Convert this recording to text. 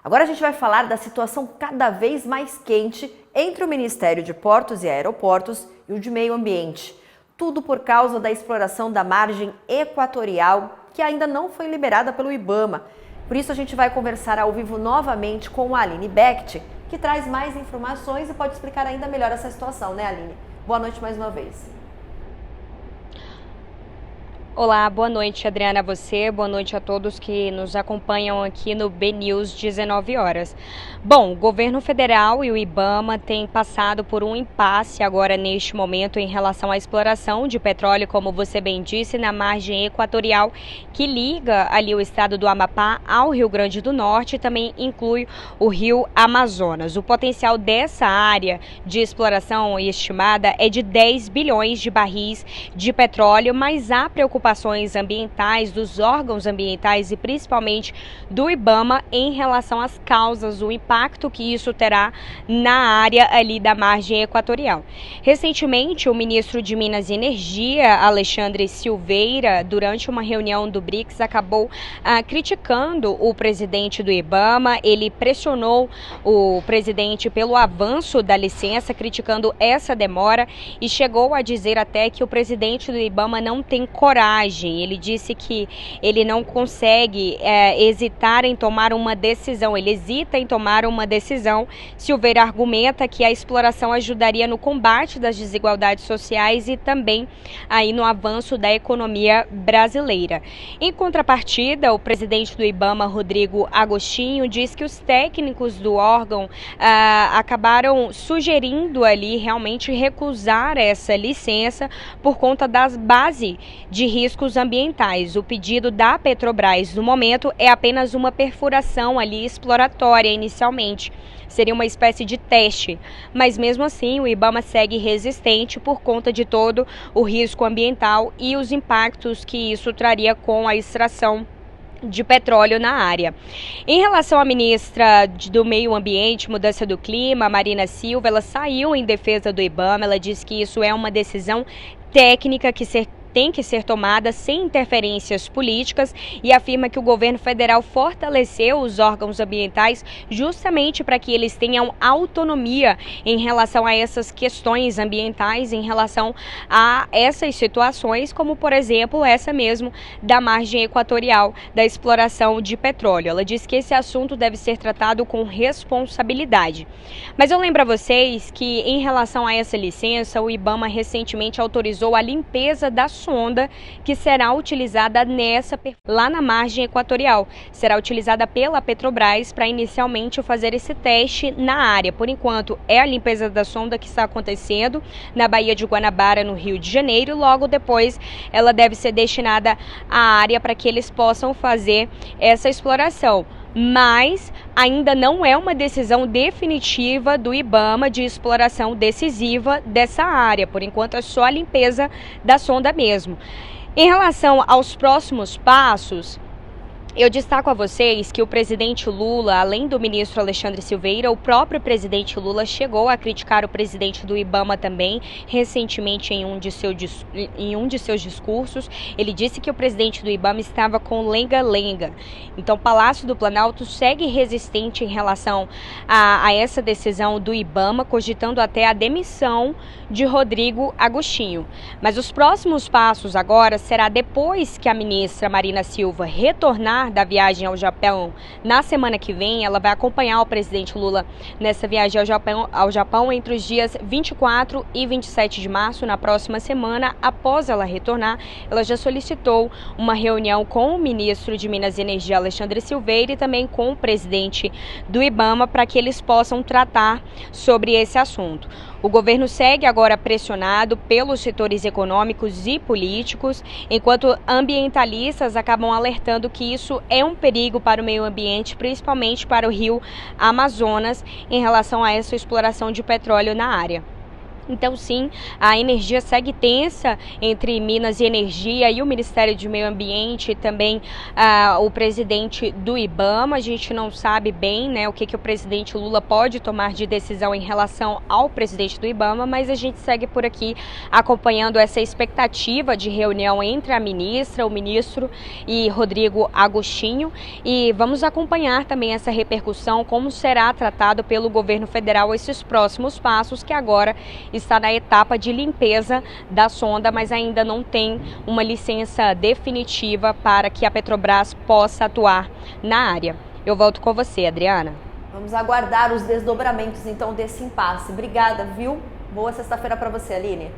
Agora a gente vai falar da situação cada vez mais quente entre o Ministério de Portos e Aeroportos e o de Meio Ambiente. Tudo por causa da exploração da margem equatorial, que ainda não foi liberada pelo IBAMA. Por isso a gente vai conversar ao vivo novamente com a Aline Becht, que traz mais informações e pode explicar ainda melhor essa situação, né, Aline? Boa noite mais uma vez. Olá, boa noite, Adriana, a você, boa noite a todos que nos acompanham aqui no BNews 19 horas. Bom, o governo federal e o IBAMA têm passado por um impasse agora neste momento em relação à exploração de petróleo, como você bem disse, na margem equatorial que liga ali o estado do Amapá ao Rio Grande do Norte e também inclui o rio Amazonas. O potencial dessa área de exploração estimada é de 10 bilhões de barris de petróleo, mas há preocupações ambientais dos órgãos ambientais e principalmente do IBAMA em relação às causas, o impacto que isso terá na área ali da margem equatorial. Recentemente, o ministro de Minas e Energia, Alexandre Silveira, durante uma reunião do BRICS, acabou criticando o presidente do IBAMA. Ele pressionou o presidente pelo avanço da licença, criticando essa demora e chegou a dizer até que o presidente do IBAMA não tem coragem. Ele disse que ele não consegue hesitar em tomar uma decisão, ele hesita em tomar uma decisão. Silveira argumenta que a exploração ajudaria no combate das desigualdades sociais e também aí no avanço da economia brasileira. Em contrapartida, o presidente do IBAMA, Rodrigo Agostinho, diz que os técnicos do órgão acabaram sugerindo ali realmente recusar essa licença por conta das bases de riscos ambientais. O pedido da Petrobras no momento é apenas uma perfuração ali exploratória inicialmente. Seria uma espécie de teste, mas mesmo assim o IBAMA segue resistente por conta de todo o risco ambiental e os impactos que isso traria com a extração de petróleo na área. Em relação à ministra do Meio Ambiente, Mudança do Clima, Marina Silva, ela saiu em defesa do IBAMA, ela disse que isso é uma decisão técnica que tem que ser tomada sem interferências políticas e afirma que o governo federal fortaleceu os órgãos ambientais justamente para que eles tenham autonomia em relação a essas questões ambientais, em relação a essas situações, como por exemplo essa mesmo da margem equatorial da exploração de petróleo. Ela diz que esse assunto deve ser tratado com responsabilidade. Mas eu lembro a vocês que em relação a essa licença, o IBAMA recentemente autorizou a limpeza da sonda que será utilizada lá na margem equatorial. Será utilizada pela Petrobras para inicialmente fazer esse teste na área. Por enquanto, é a limpeza da sonda que está acontecendo na Baía de Guanabara, no Rio de Janeiro. Logo depois, ela deve ser destinada à área para que eles possam fazer essa exploração. Mas ainda não é uma decisão definitiva do IBAMA de exploração decisiva dessa área. Por enquanto é só a limpeza da sonda mesmo. Em relação aos próximos passos, eu destaco a vocês que o presidente Lula, além do ministro Alexandre Silveira, o próprio presidente Lula chegou a criticar o presidente do IBAMA também, recentemente em um de seus discursos. Ele disse que o presidente do IBAMA estava com lenga-lenga. Então, o Palácio do Planalto segue resistente em relação a essa decisão do IBAMA, cogitando até a demissão de Rodrigo Agostinho. Mas os próximos passos agora será depois que a ministra Marina Silva retornar da viagem ao Japão na semana que vem. Ela vai acompanhar o presidente Lula nessa viagem ao Japão entre os dias 24 e 27 de março, na próxima semana. Após ela retornar, ela já solicitou uma reunião com o ministro de Minas e Energia, Alexandre Silveira, e também com o presidente do IBAMA para que eles possam tratar sobre esse assunto. O governo segue agora pressionado pelos setores econômicos e políticos, enquanto ambientalistas acabam alertando que isso é um perigo para o meio ambiente, principalmente para o rio Amazonas, em relação a essa exploração de petróleo na área. Então, sim, a energia segue tensa entre Minas e Energia e o Ministério do Meio Ambiente e também o presidente do IBAMA. A gente não sabe bem, né, o que o presidente Lula pode tomar de decisão em relação ao presidente do IBAMA, mas a gente segue por aqui acompanhando essa expectativa de reunião entre a ministra, o ministro e Rodrigo Agostinho, e vamos acompanhar também essa repercussão, como será tratado pelo governo federal esses próximos passos, que agora está na etapa de limpeza da sonda, mas ainda não tem uma licença definitiva para que a Petrobras possa atuar na área. Eu volto com você, Adriana. Vamos aguardar os desdobramentos, então, desse impasse. Obrigada, viu? Boa sexta-feira para você, Aline.